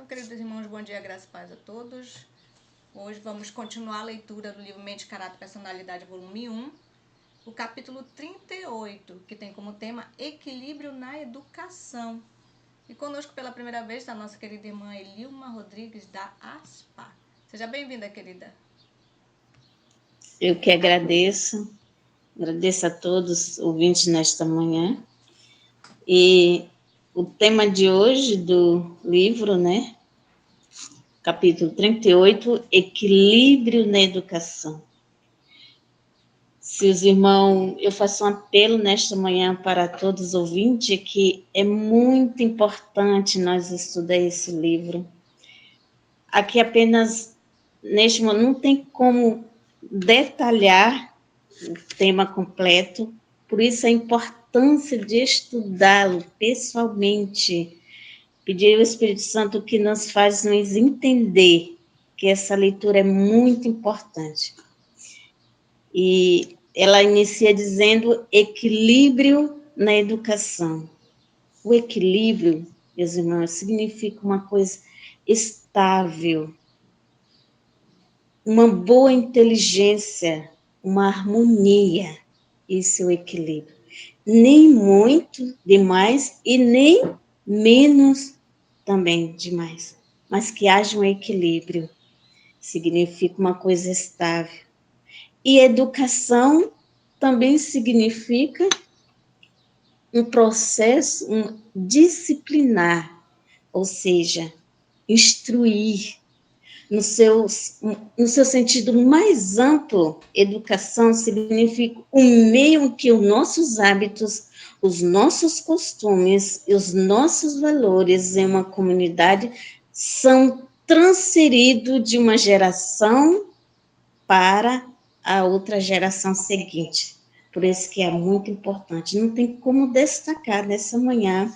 Então, queridos irmãos, bom dia, graças e paz a todos. Hoje vamos continuar a leitura do livro Mente, Caráter e Personalidade, volume 1, o capítulo 38, que tem como tema Equilíbrio na Educação. E conosco pela primeira vez está a nossa querida irmã Elilma Rodrigues, da ASPA. Seja bem-vinda, querida. Eu que agradeço a todos os ouvintes nesta manhã. E o tema de hoje do livro, né? Capítulo 38, Equilíbrio na Educação. Se os irmãos, eu faço um apelo nesta manhã para todos os ouvintes que é muito importante nós estudar esse livro. Aqui apenas, neste momento, não tem como detalhar o tema completo, por isso a importância de estudá-lo pessoalmente, pedir ao Espírito Santo que nos faz nos entender que essa leitura é muito importante. E ela inicia dizendo equilíbrio na educação. O equilíbrio, meus irmãos, significa uma coisa estável, uma boa inteligência, uma harmonia. Isso é o equilíbrio. Nem muito demais e nem menos também demais. Mas que haja um equilíbrio. Significa uma coisa estável. E educação também significa um processo disciplinar, ou seja, instruir. No seu sentido mais amplo, educação significa o meio em que os nossos hábitos, os nossos costumes e os nossos valores em uma comunidade são transferidos de uma geração para a outra geração seguinte. Por isso que é muito importante. Não tem como destacar nessa manhã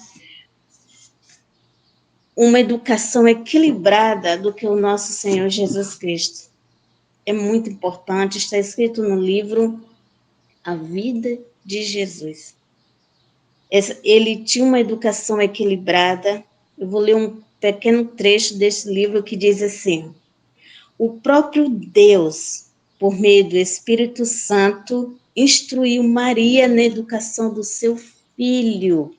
uma educação equilibrada do que o nosso Senhor Jesus Cristo. É muito importante, está escrito no livro A Vida de Jesus. Ele tinha uma educação equilibrada. Eu vou ler um pequeno trecho desse livro que diz assim: o próprio Deus, por meio do Espírito Santo, instruiu Maria na educação do seu filho.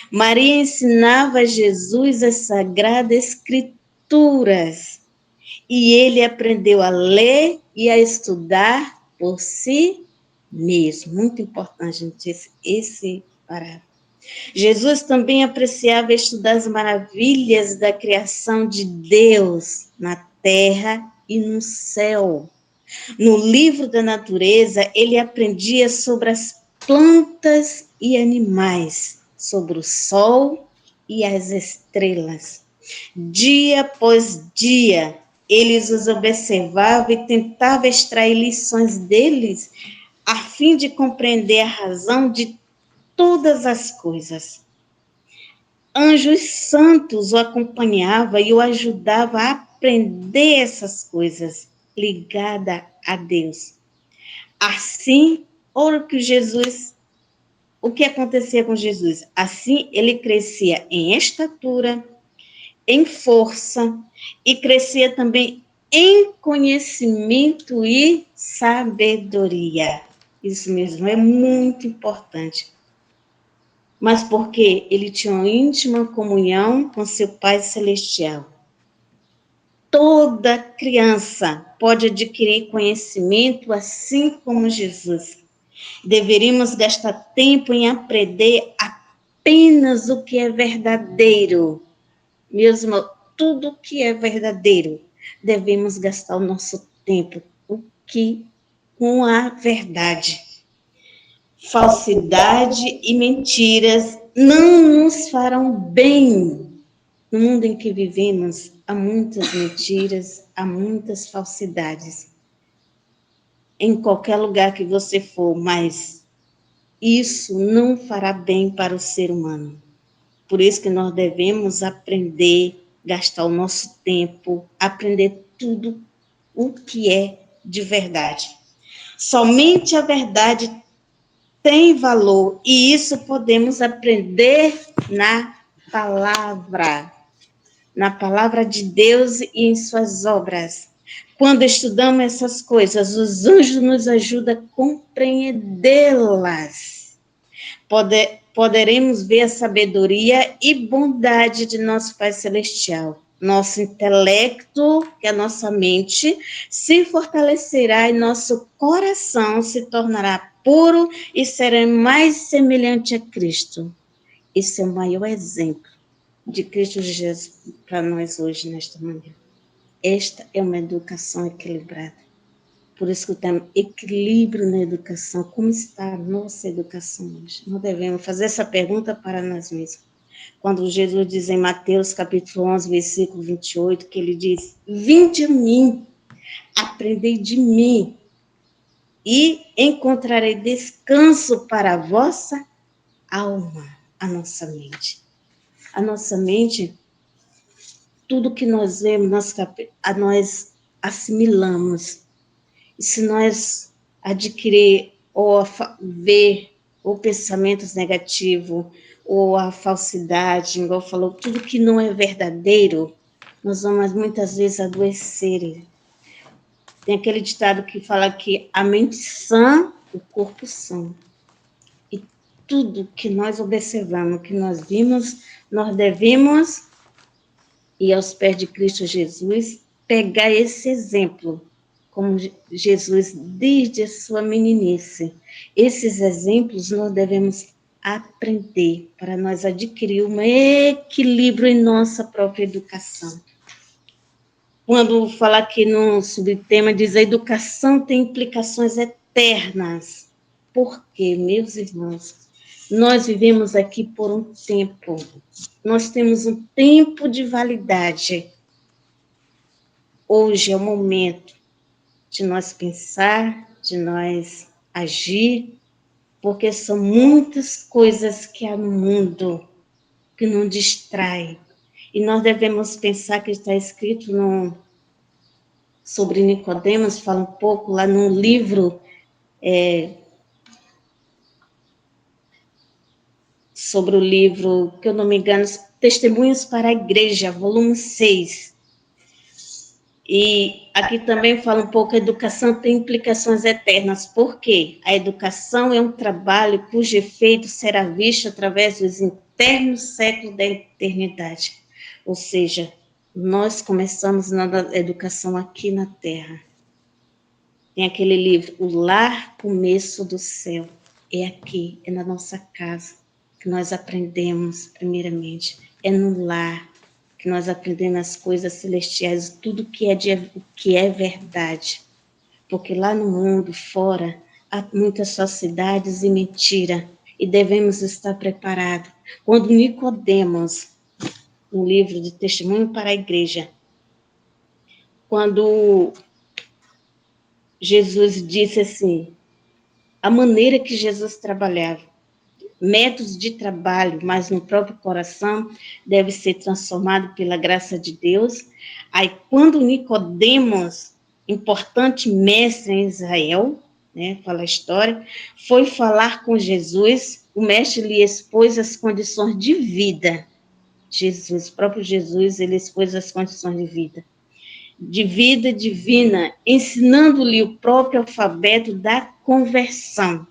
Maria ensinava a Jesus as sagradas escrituras e ele aprendeu a ler e a estudar por si mesmo. Muito importante, gente, esse parágrafo. Jesus também apreciava estudar as maravilhas da criação de Deus na terra e no céu. No livro da natureza, ele aprendia sobre as plantas e animais, sobre o sol e as estrelas. Dia após dia, ele os observava e tentava extrair lições deles, a fim de compreender a razão de todas as coisas. Anjos santos o acompanhavam e o ajudavam a aprender essas coisas ligadas a Deus. Assim, o que acontecia com Jesus? Assim, ele crescia em estatura, em força e crescia também em conhecimento e sabedoria. Isso mesmo, é muito importante. Mas porque ele tinha uma íntima comunhão com seu Pai Celestial. Toda criança pode adquirir conhecimento assim como Jesus. Deveríamos gastar tempo em aprender apenas o que é verdadeiro. Meus irmãos, tudo que é verdadeiro, devemos gastar o nosso tempo com a verdade. Falsidade e mentiras não nos farão bem. No mundo em que vivemos, há muitas mentiras, há muitas falsidades. Em qualquer lugar que você for, mas isso não fará bem para o ser humano. Por isso que nós devemos aprender, gastar o nosso tempo, aprender tudo o que é de verdade. Somente a verdade tem valor e isso podemos aprender na palavra. na palavra de Deus e em suas obras. Quando estudamos essas coisas, os anjos nos ajudam a compreendê-las. Poderemos ver a sabedoria e bondade de nosso Pai Celestial. Nosso intelecto, que é a nossa mente, se fortalecerá e nosso coração se tornará puro e será mais semelhante a Cristo. Esse é o maior exemplo de Cristo Jesus para nós hoje, nesta manhã. Esta é uma educação equilibrada. Por isso que temos equilíbrio na educação. Como está a nossa educação hoje? Nós devemos fazer essa pergunta para nós mesmos. Quando Jesus diz em Mateus capítulo 11, versículo 28, que ele diz: vinde a mim, aprendei de mim, e encontrarei descanso para a vossa alma, a nossa mente. A nossa mente, tudo que nós vemos, nós assimilamos. E se nós adquirir ou ver ou pensamentos negativos, ou a falsidade, igual falou, tudo que não é verdadeiro, nós vamos muitas vezes adoecer. Tem aquele ditado que fala que a mente sã, o corpo sã. E tudo que nós observamos, que nós vimos, nós devemos ir aos pés de Cristo Jesus, pegar esse exemplo, como Jesus desde a sua meninice. Esses exemplos nós devemos aprender para nós adquirir um equilíbrio em nossa própria educação. Quando falar aqui no subtema, diz a educação tem implicações eternas. Por quê, meus irmãos? Nós vivemos aqui por um tempo. Nós temos um tempo de validade. Hoje é o momento de nós pensar, de nós agir, porque são muitas coisas que há no mundo que nos distrai. E nós devemos pensar que está escrito sobre Nicodemos, fala um pouco lá no livro sobre o livro, que eu não me engano, Testemunhos para a Igreja, volume 6. E aqui também fala um pouco, a educação tem implicações eternas. Por quê? A educação é um trabalho cujo efeito será visto através dos internos séculos da eternidade. Ou seja, nós começamos na educação aqui na Terra. Tem aquele livro, O Lar Começo do Céu. É aqui, é na nossa casa que nós aprendemos, primeiramente. É no lar que nós aprendemos as coisas celestiais, tudo que é verdade. Porque lá no mundo, fora, há muitas falsidades e mentira, e devemos estar preparados. Quando Nicodemos, no livro de Testemunho para a Igreja, quando Jesus disse assim, a maneira que Jesus trabalhava, métodos de trabalho, mas no próprio coração, deve ser transformado pela graça de Deus. Aí, quando Nicodemos, importante mestre em Israel, né, fala a história, foi falar com Jesus, o mestre lhe expôs as condições de vida. Jesus, o próprio Jesus, ele expôs as condições de vida divina, ensinando-lhe o próprio alfabeto da conversão.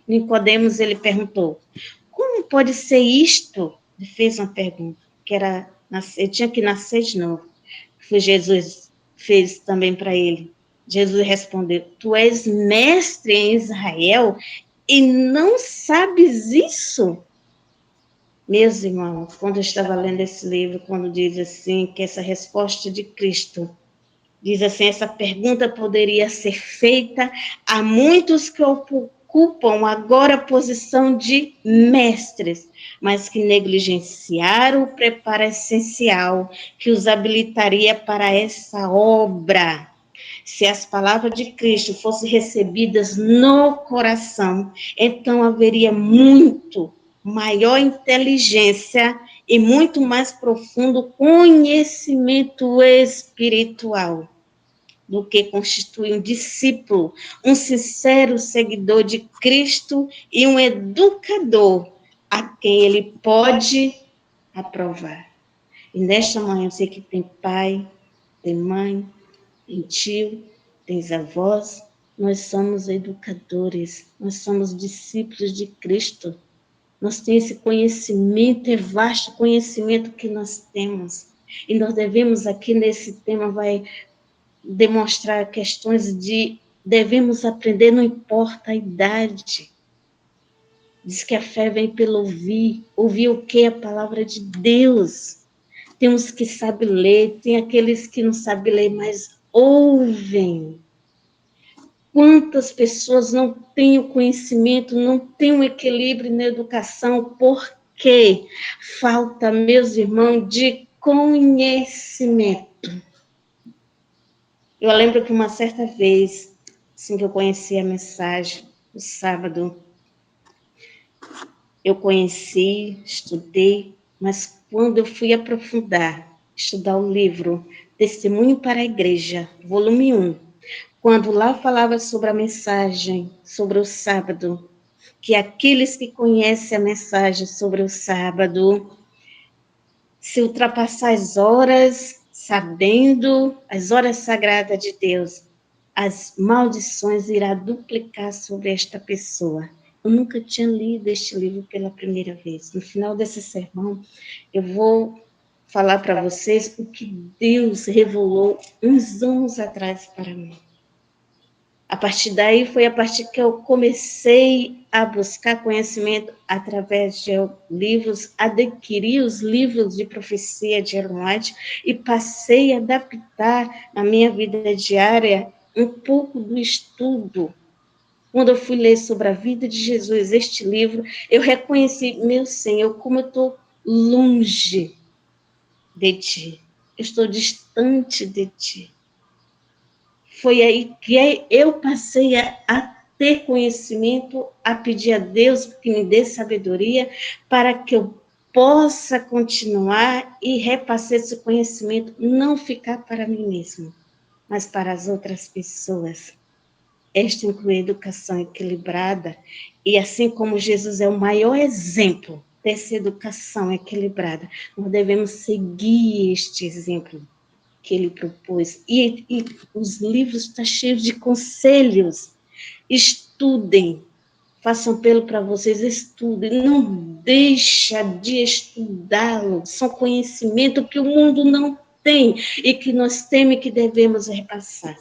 Nicodemos, ele perguntou, como pode ser isto? Ele fez uma pergunta, que era, ele tinha que nascer de novo. Foi Jesus fez também para ele. Jesus respondeu, tu és mestre em Israel e não sabes isso? Meus irmãos, quando eu estava lendo esse livro, quando diz assim, que essa resposta de Cristo, diz assim, essa pergunta poderia ser feita a muitos que ocupam agora a posição de mestres, mas que negligenciaram o preparo essencial que os habilitaria para essa obra. Se as palavras de Cristo fossem recebidas no coração, então haveria muito maior inteligência e muito mais profundo conhecimento espiritual do que constitui um discípulo, um sincero seguidor de Cristo e um educador a quem ele pode aprovar. E nesta manhã eu sei que tem pai, tem mãe, tem tio, tem avós. Nós somos educadores, nós somos discípulos de Cristo. Nós temos esse conhecimento, é vasto conhecimento que nós temos. E nós devemos aqui nesse tema, vai demonstrar questões de devemos aprender, não importa a idade. Diz que a fé vem pelo ouvir. Ouvir o quê? A palavra de Deus. Tem uns que sabem ler, tem aqueles que não sabem ler, mas ouvem. Quantas pessoas não têm o conhecimento, não têm o equilíbrio na educação, porque falta, meus irmãos, de conhecimento. Eu lembro que uma certa vez, assim que eu conheci a mensagem, no sábado, eu conheci, estudei, mas quando eu fui aprofundar, estudar o livro Testemunho para a Igreja, volume 1, quando lá falava sobre a mensagem, sobre o sábado, que aqueles que conhecem a mensagem sobre o sábado, se ultrapassar as horas, sabendo as horas sagradas de Deus, as maldições irá duplicar sobre esta pessoa. Eu nunca tinha lido este livro pela primeira vez. No final desse sermão, eu vou falar para vocês o que Deus revelou uns anos atrás para mim. A partir daí, foi a partir que eu comecei a buscar conhecimento através de livros, adquiri os livros de profecia de Ellen White e passei a adaptar na minha vida diária um pouco do estudo. Quando eu fui ler sobre a vida de Jesus, este livro, eu reconheci, meu Senhor, como eu estou longe de Ti. Eu estou distante de Ti. Foi aí que eu passei a ter conhecimento, a pedir a Deus que me dê sabedoria para que eu possa continuar e repassar esse conhecimento, não ficar para mim mesmo, mas para as outras pessoas. Esta inclui educação equilibrada, e assim como Jesus é o maior exemplo dessa educação equilibrada, nós devemos seguir este exemplo que ele propôs. E os livros estão cheios de conselhos. Estudem, façam apelo para vocês, estudem, não deixa de estudá-lo. São conhecimento que o mundo não tem e que nós temos e que devemos repassar.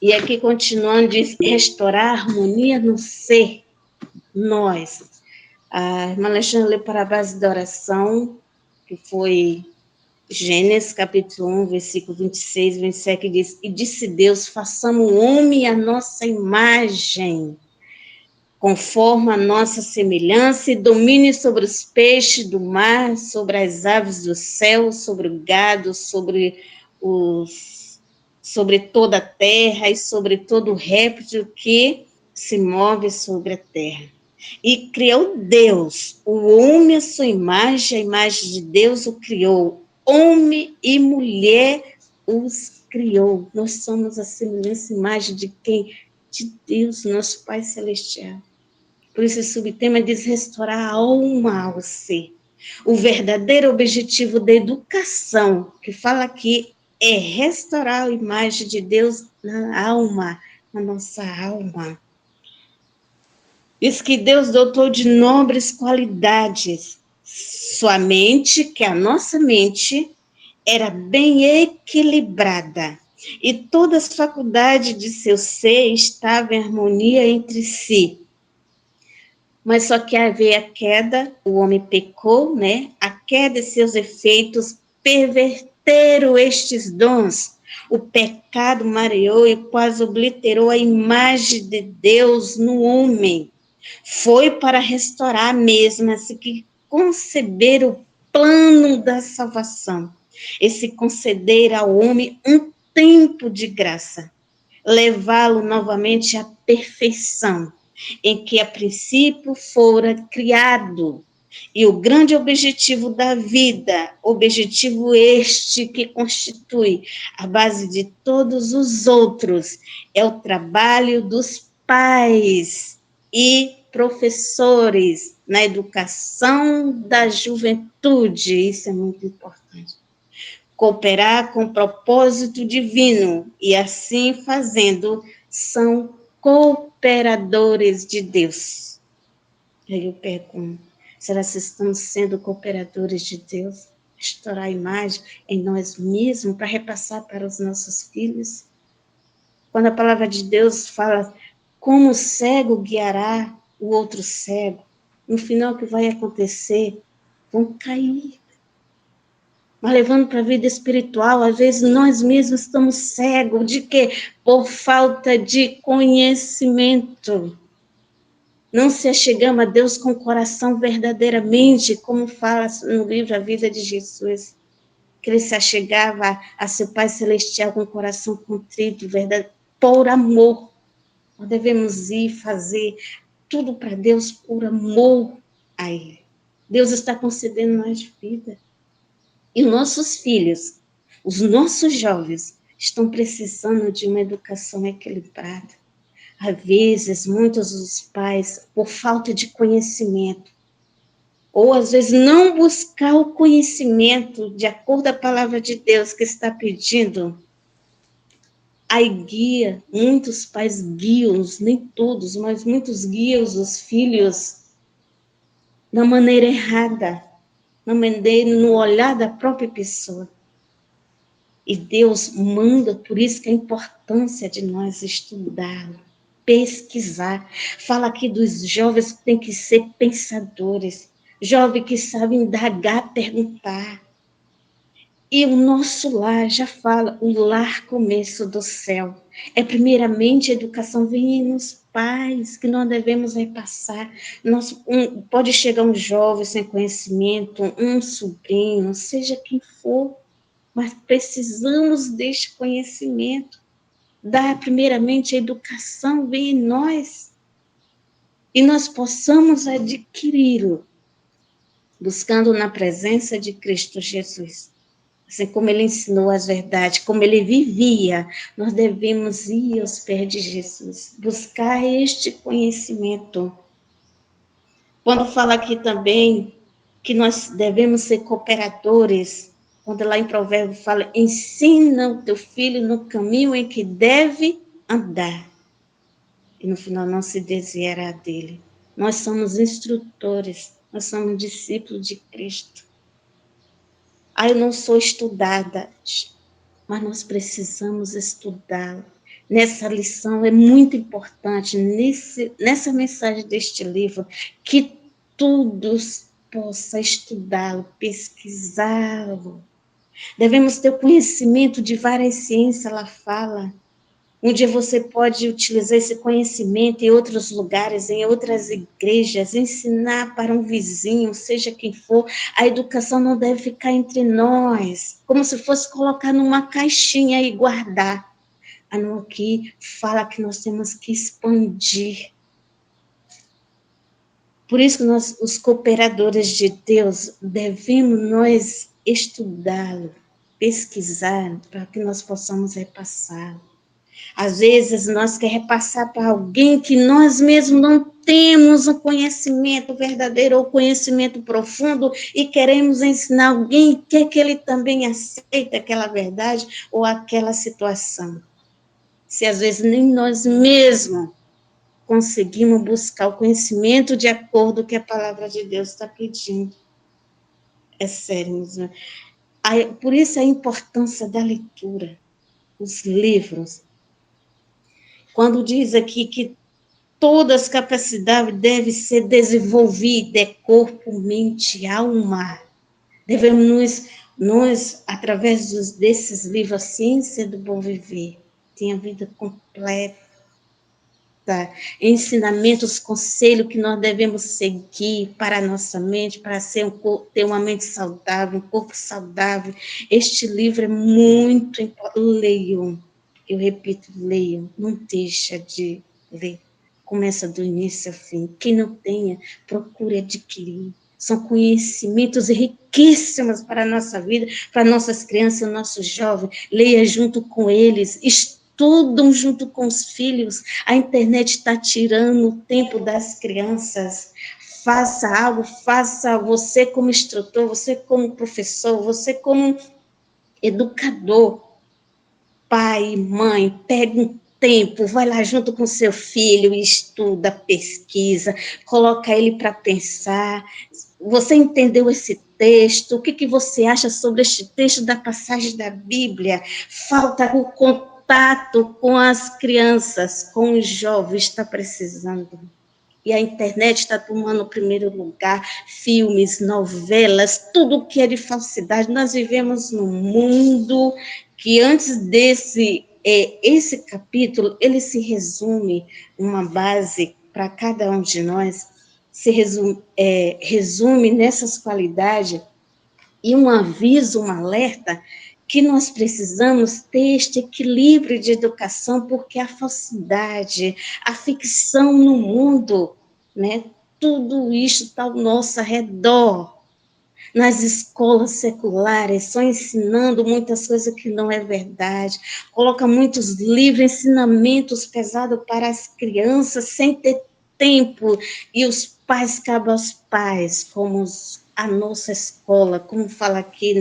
E aqui continuando, diz, restaurar a harmonia no ser, nós. A irmã Alexandre lê para a base da oração, que foi Gênesis capítulo 1, versículo 26, 27, que diz, e disse Deus, façamos o homem à nossa imagem, conforme a nossa semelhança, e domine sobre os peixes do mar, sobre as aves do céu, sobre o gado, sobre toda a terra e sobre todo réptil que se move sobre a terra. E criou Deus, o homem à sua imagem, a imagem de Deus o criou, homem e mulher os criou. Nós somos a semelhança e imagem de quem? De Deus, nosso Pai Celestial. Por isso, esse subtema diz restaurar a alma ao ser. O verdadeiro objetivo da educação, que fala aqui, é restaurar a imagem de Deus na alma, na nossa alma. Diz que Deus dotou de nobres qualidades. Sua mente, que a nossa mente, era bem equilibrada. E todas as faculdades de seu ser estavam em harmonia entre si. Mas só que veio a queda, o homem pecou, né? A queda e seus efeitos perverteram estes dons. O pecado mareou e quase obliterou a imagem de Deus no homem. Foi para restaurar a mesma, assim que conceber o plano da salvação. Esse conceder ao homem um tempo de graça, levá-lo novamente à perfeição, em que a princípio fora criado. E o grande objetivo da vida, objetivo este que constitui a base de todos os outros, é o trabalho dos pais e professores na educação da juventude. Isso é muito importante. Cooperar com propósito divino e, assim fazendo, são cooperadores de Deus. Aí eu pergunto, será que estamos sendo cooperadores de Deus? Estourar a imagem em nós mesmos para repassar para os nossos filhos? Quando a palavra de Deus fala como o cego guiará o outro cego, no final o que vai acontecer? Vão cair. Mas levando para a vida espiritual, às vezes nós mesmos estamos cegos. De quê? Por falta de conhecimento. Não se achegamos a Deus com o coração verdadeiramente, como fala no livro A Vida de Jesus. Que ele se achegava a seu Pai Celestial com o coração contrito, verdade, por amor. Nós devemos ir fazer tudo para Deus por amor a Ele. Deus está concedendo nós vida. E nossos filhos, os nossos jovens, estão precisando de uma educação equilibrada. Às vezes, muitos dos pais, por falta de conhecimento, ou às vezes não buscar o conhecimento de acordo com a palavra de Deus que está pedindo, aí guia, muitos pais guiam, nem todos, mas muitos guiam os filhos da maneira errada, no olhar da própria pessoa. E Deus manda, por isso que a importância de nós estudar, pesquisar. Fala aqui dos jovens que têm que ser pensadores, jovens que sabem indagar, perguntar. E o nosso lar, já fala, o lar começo do céu. É primeiramente a educação, vem nos pais, que nós devemos repassar. Pode chegar um jovem sem conhecimento, um sobrinho, seja quem for, mas precisamos deste conhecimento. Dar primeiramente a educação, vem em nós, e nós possamos adquiri-lo, buscando na presença de Cristo Jesus. Assim como ele ensinou as verdades, como ele vivia, nós devemos ir aos pés de Jesus, buscar este conhecimento. Quando fala aqui também que nós devemos ser cooperadores, quando lá em Provérbios fala, ensina o teu filho no caminho em que deve andar, e no final não se desviará dele. Nós somos instrutores, nós somos discípulos de Cristo. Eu não sou estudada, mas nós precisamos estudar. Nessa lição é muito importante, nessa mensagem deste livro, que todos possam estudá-lo, pesquisá-lo. Devemos ter conhecimento de várias ciências, ela fala. Um dia você pode utilizar esse conhecimento em outros lugares, em outras igrejas, ensinar para um vizinho, seja quem for. A educação não deve ficar entre nós, como se fosse colocar numa caixinha e guardar. Aqui fala que nós temos que expandir. Por isso que nós, os cooperadores de Deus, devemos nós estudá-lo, pesquisar, para que nós possamos repassar. Às vezes nós queremos repassar para alguém que nós mesmos não temos o conhecimento verdadeiro ou conhecimento profundo e queremos ensinar alguém que ele também aceita aquela verdade ou aquela situação. Se às vezes nem nós mesmos conseguimos buscar o conhecimento de acordo com o que a palavra de Deus está pedindo. É sério, mesmo. Por isso a importância da leitura, os livros. Quando diz aqui que todas as capacidades devem ser desenvolvidas, corpo, mente e alma. Devemos nós, através desses livros, a ciência do bom viver, ter a vida completa, ensinamentos, conselhos que nós devemos seguir para a nossa mente, para ter uma mente saudável, um corpo saudável. Este livro é muito importante. Leiam, eu repito, leiam, não deixa de ler. Começa do início ao fim. Quem não tenha, procure adquirir. São conhecimentos riquíssimos para a nossa vida, para nossas crianças, nossos jovens. Leia junto com eles, estudam junto com os filhos. A internet está tirando o tempo das crianças. faça algo, faça você como instrutor, você como professor, você como educador, pai, mãe, pega um tempo, vai lá junto com seu filho, estuda, pesquisa, coloca ele para pensar. Você entendeu esse texto? O que você acha sobre este texto da passagem da Bíblia? Falta o contato com as crianças, com os jovens, está precisando. E a internet está tomando o primeiro lugar, filmes, novelas, tudo que é de falsidade. Nós vivemos num mundo que antes esse capítulo, ele se resume, uma base para cada um de nós, se resume nessas qualidades e um aviso, um alerta que nós precisamos ter este equilíbrio de educação, porque a falsidade, a ficção no mundo, né? Tudo isso está ao nosso redor. Nas escolas seculares, só ensinando muitas coisas que não é verdade. Coloca muitos livros, ensinamentos pesados para as crianças, sem ter tempo. E os pais cabem aos pais, como a nossa escola, como fala aqui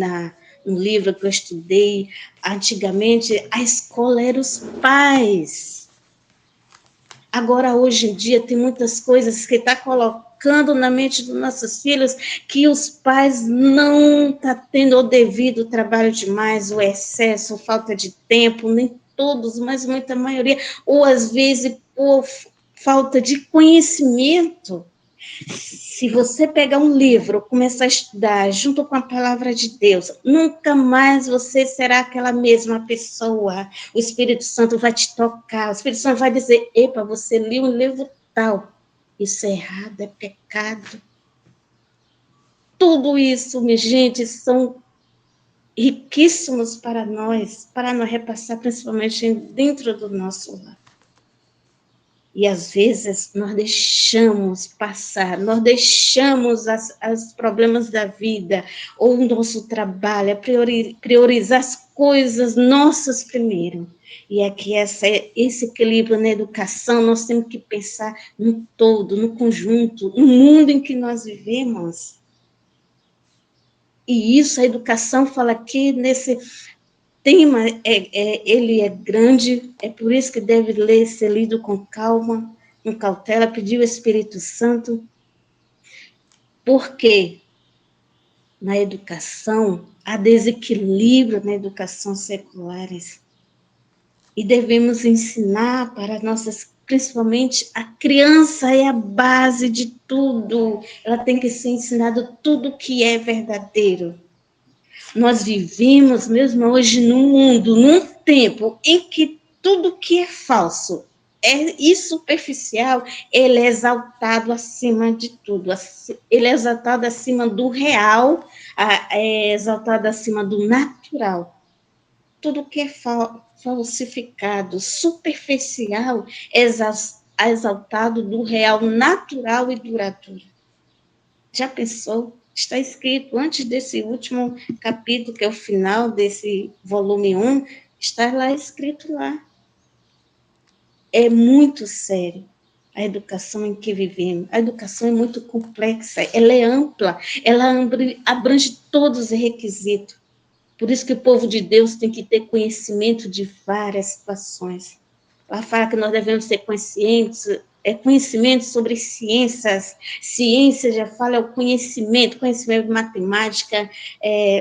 no livro que eu estudei. Antigamente, a escola era os pais. Agora, hoje em dia, tem muitas coisas que está colocando na mente dos nossos filhos que os pais não estão tendo o devido trabalho demais, o excesso, falta de tempo, nem todos, mas muita maioria, ou às vezes por falta de conhecimento. Se você pegar um livro, começar a estudar junto com a palavra de Deus, nunca mais você será aquela mesma pessoa. O Espírito Santo vai te tocar, o Espírito Santo vai dizer, epa, você leu um livro tal. Isso é errado, é pecado. Tudo isso, minha gente, são riquíssimos para nós repassar, principalmente dentro do nosso lar. E, às vezes, nós deixamos passar, nós deixamos os problemas da vida, ou o nosso trabalho, priorizar as coisas nossas primeiro. E aqui, esse equilíbrio na educação, nós temos que pensar no todo, no conjunto, no mundo em que nós vivemos. E isso, a educação fala aqui nesse tema, ele é grande, é por isso que deve ser lido com calma, com cautela, pedir o Espírito Santo, porque na educação há desequilíbrio na educação seculares, e devemos ensinar para principalmente a criança é a base de tudo, ela tem que ser ensinada tudo que é verdadeiro. Nós vivemos mesmo hoje num mundo, num tempo em que tudo que é falso e superficial, ele é exaltado acima de tudo. Ele é exaltado acima do real, é exaltado acima do natural. Tudo que é falsificado, superficial, é exaltado do real, natural e duradouro. Já pensou? Está escrito antes desse último capítulo, que é o final desse volume 1, está lá escrito lá. É muito sério a educação em que vivemos. A educação é muito complexa, ela é ampla, ela abrange todos os requisitos. Por isso que o povo de Deus tem que ter conhecimento de várias situações. Ela fala que nós devemos ter conhecimento sobre ciências. Ciência já fala o conhecimento de matemática,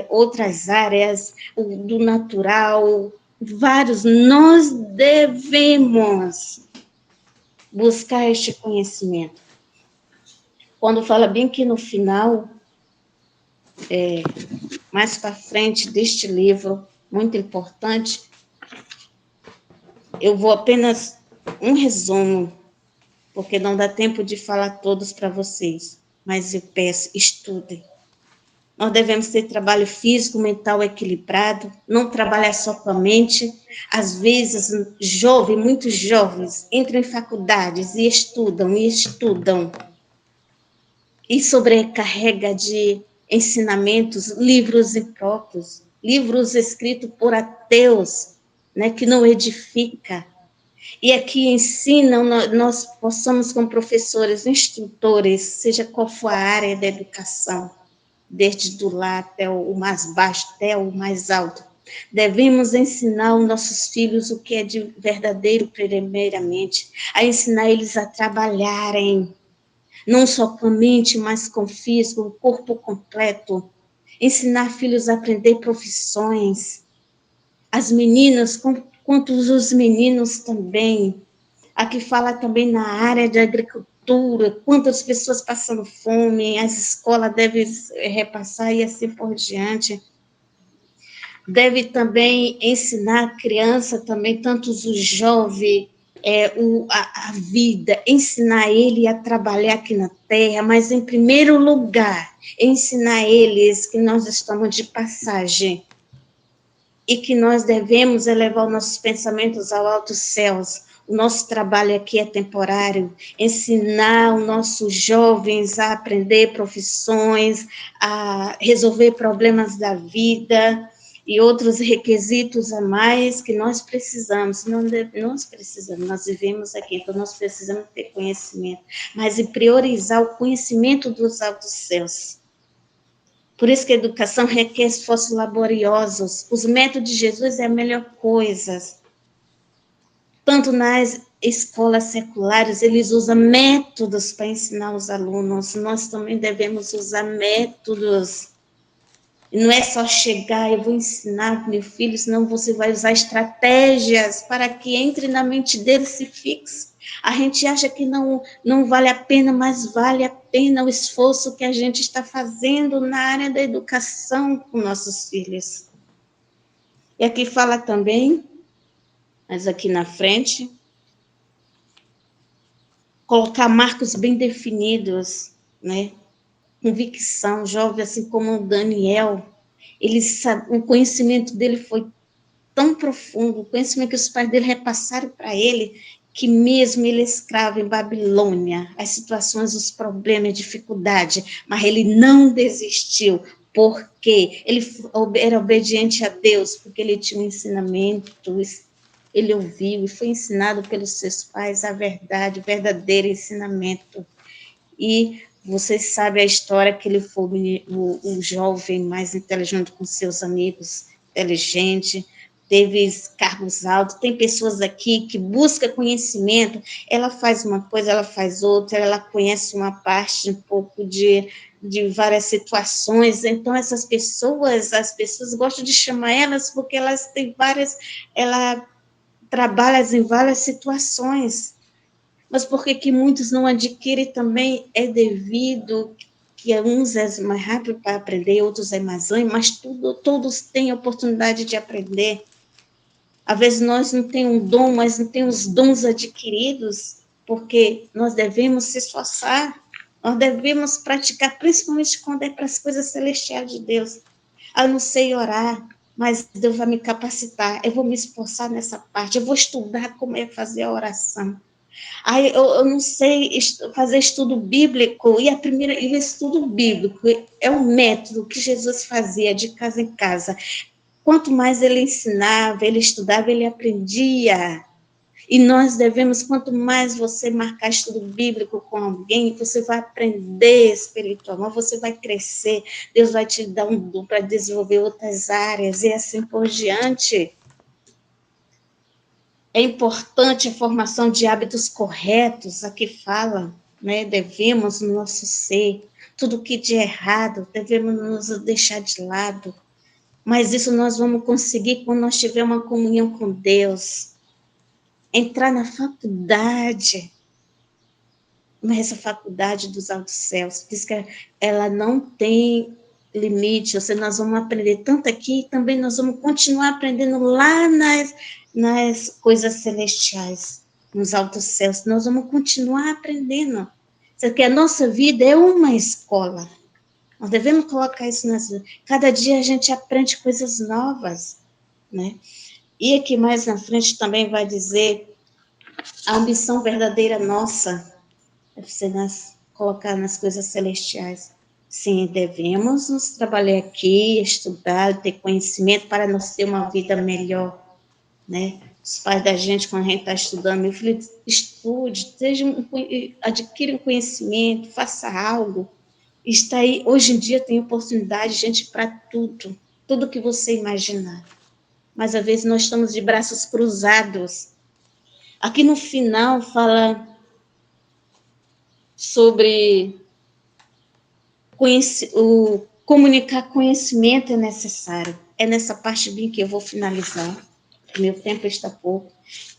outras áreas, do natural, vários. Nós devemos buscar este conhecimento. Quando fala bem que no final, mais para frente deste livro, muito importante, eu vou apenas um resumo, porque não dá tempo de falar todos para vocês, mas eu peço, estudem. Nós devemos ter trabalho físico, mental equilibrado, não trabalhar só com a mente. Às vezes, muitos jovens entram em faculdades e estudam, e sobrecarrega de ensinamentos, livros impróprios, livros escritos por ateus, né, que não edifica. E aqui ensinam, nós possamos, como professores, instrutores, seja qual for a área da educação, desde do lá até o mais baixo, até o mais alto, devemos ensinar aos nossos filhos o que é de verdadeiro, primeiramente, a ensinar eles a trabalharem, não só com a mente, mas com o físico, o corpo completo, ensinar filhos a aprender profissões, as meninas, quanto os meninos também. Aqui fala também na área de agricultura, quantas pessoas passando fome, as escolas devem repassar e assim por diante. Deve também ensinar a criança também, tanto os jovens, a vida, ensinar ele a trabalhar aqui na terra, mas em primeiro lugar, ensinar eles que nós estamos de passagem, e que nós devemos elevar os nossos pensamentos aos altos céus. O nosso trabalho aqui é temporário, ensinar os nossos jovens a aprender profissões, a resolver problemas da vida e outros requisitos a mais que nós precisamos. Nós vivemos aqui, então nós precisamos ter conhecimento, mas e priorizar o conhecimento dos altos céus. Por isso que a educação requer esforços laboriosos. Os métodos de Jesus é a melhor coisa. Tanto nas escolas seculares, eles usam métodos para ensinar os alunos. Nós também devemos usar métodos. E não é só chegar, eu vou ensinar meu filho, senão você vai usar estratégias para que entre na mente dele e se fixe. A gente acha que não vale a pena, mas vale a pena o esforço que a gente está fazendo na área da educação com nossos filhos. E aqui fala também, mas aqui na frente, colocar marcos bem definidos, né? Convicção, jovem, assim como o Daniel, ele sabe, o conhecimento dele foi tão profundo, o conhecimento que os pais dele repassaram para ele, que mesmo ele escravo em Babilônia, as situações, os problemas, a dificuldade, mas ele não desistiu, porque ele era obediente a Deus, porque ele tinha um ensinamento, ele ouviu e foi ensinado pelos seus pais a verdade, o verdadeiro ensinamento. E vocês sabem a história que ele foi o jovem mais inteligente com seus amigos, inteligente, teve cargos altos. Tem pessoas aqui que buscam conhecimento, ela faz uma coisa, ela faz outra, ela conhece uma parte, um pouco de várias situações. Então, essas pessoas, as pessoas gostam de chamar elas porque elas têm ela trabalha em várias situações. Mas por que muitos não adquirem também é devido que uns é mais rápido para aprender, outros é mais lento, mas todos têm oportunidade de aprender. Às vezes nós não temos um dom, mas não temos os dons adquiridos, porque nós devemos se esforçar, nós devemos praticar, principalmente quando é para as coisas celestiais de Deus. Eu não sei orar, mas Deus vai me capacitar, eu vou me esforçar nessa parte, eu vou estudar como é fazer a oração. Aí eu não sei fazer estudo bíblico, e o estudo bíblico é o método que Jesus fazia de casa em casa. Quanto mais ele ensinava, ele estudava, ele aprendia. E nós devemos, quanto mais você marcar estudo bíblico com alguém, você vai aprender espiritualmente, você vai crescer, Deus vai te dar um dom para desenvolver outras áreas, e assim por diante. É importante a formação de hábitos corretos, aqui fala, né? Devemos no nosso ser, tudo que de errado, devemos nos deixar de lado. Mas isso nós vamos conseguir quando nós tivermos uma comunhão com Deus. Entrar na faculdade, mas essa faculdade dos altos céus, diz que ela não tem limite, ou seja, nós vamos aprender tanto aqui, e também nós vamos continuar aprendendo lá nas coisas celestiais, nos altos céus, nós vamos continuar aprendendo. Porque a nossa vida é uma escola. Nós devemos colocar isso nas... Cada dia a gente aprende coisas novas, né? E aqui mais na frente também vai dizer a ambição verdadeira nossa, deve ser colocar nas coisas celestiais. Sim, devemos nos trabalhar aqui, estudar, ter conhecimento para nós ter uma vida melhor, né? os pais da gente, quando a gente está estudando, meu filho, estude, adquira um conhecimento, faça algo. Está aí, hoje em dia tem oportunidade, gente, para tudo, tudo que você imaginar. Mas às vezes nós estamos de braços cruzados. Aqui no final fala sobre comunicar conhecimento é necessário. É nessa parte bem que eu vou finalizar. Meu tempo está pouco.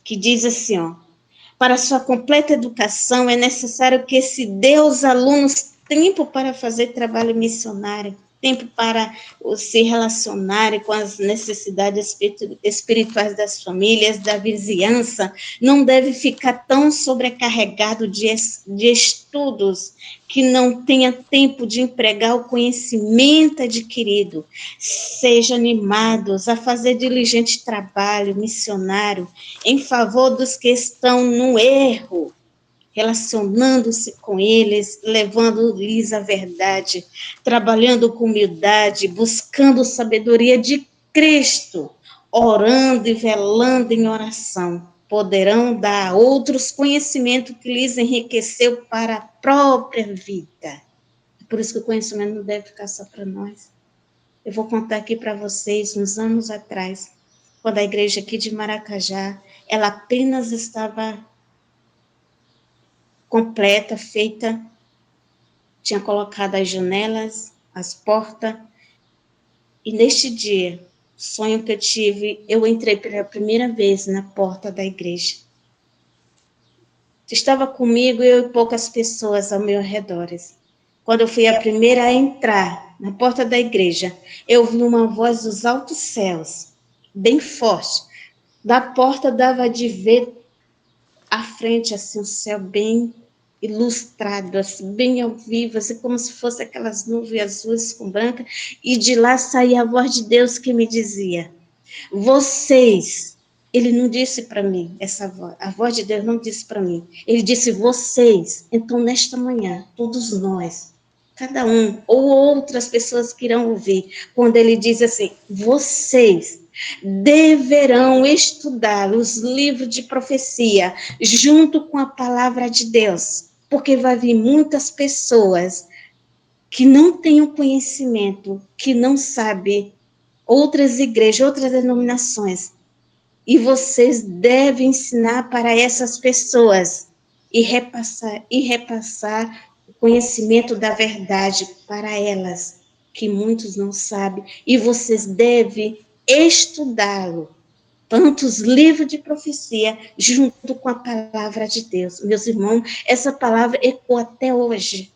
Que diz assim, ó. Para sua completa educação, é necessário que se dê aos alunos tempo para fazer trabalho missionário, tempo para se relacionarem com as necessidades espirituais das famílias, da vizinhança. Não deve ficar tão sobrecarregado de estudos que não tenha tempo de empregar o conhecimento adquirido. Sejam animados a fazer diligente trabalho missionário em favor dos que estão no erro, relacionando-se com eles, levando-lhes a verdade, trabalhando com humildade, buscando sabedoria de Cristo, orando e velando em oração. Poderão dar a outros conhecimento que lhes enriqueceu para a própria vida. Por isso que o conhecimento não deve ficar só para nós. Eu vou contar aqui para vocês, uns anos atrás, quando a igreja aqui de Maracajá, ela apenas estava completa, feita, tinha colocado as janelas, as portas, e neste dia, sonho que eu tive, eu entrei pela primeira vez na porta da igreja. Estava comigo eu e poucas pessoas ao meu redor. Quando eu fui a primeira a entrar na porta da igreja, eu ouvi uma voz dos altos céus, bem forte. Da porta dava de ver à frente, assim, o céu bem ilustrado, assim, bem ao vivo, assim, como se fosse aquelas nuvens azuis com branca, e de lá saía a voz de Deus que me dizia, vocês, ele não disse para mim, essa voz, a voz de Deus não disse para mim, ele disse vocês, então nesta manhã, todos nós, cada um, ou outras pessoas que irão ouvir, quando ele diz assim, vocês deverão estudar os livros de profecia junto com a palavra de Deus, porque vai vir muitas pessoas que não têm o conhecimento, que não sabem outras igrejas, outras denominações, e vocês devem ensinar para essas pessoas e repassar o conhecimento da verdade para elas, que muitos não sabem, e vocês devem estudá-lo, tanto os livros de profecia, junto com a palavra de Deus. Meus irmãos, essa palavra ecoa até hoje.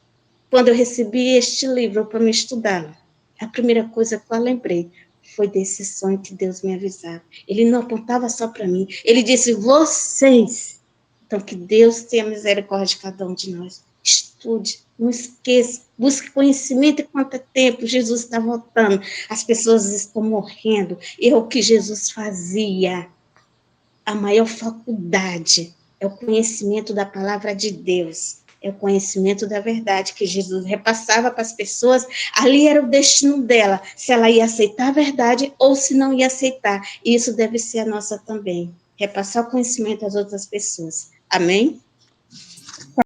Quando eu recebi este livro para me estudá-lo, a primeira coisa que eu lembrei foi desse sonho que Deus me avisava. Ele não apontava só para mim, ele disse, vocês. Então, que Deus tenha misericórdia de cada um de nós. Estude, não esqueça, busque conhecimento enquanto é tempo. Jesus está voltando, as pessoas estão morrendo. E é o que Jesus fazia. A maior faculdade é o conhecimento da palavra de Deus. É o conhecimento da verdade que Jesus repassava para as pessoas. Ali era o destino dela, se ela ia aceitar a verdade ou se não ia aceitar. E isso deve ser a nossa também. Repassar o conhecimento às outras pessoas. Amém?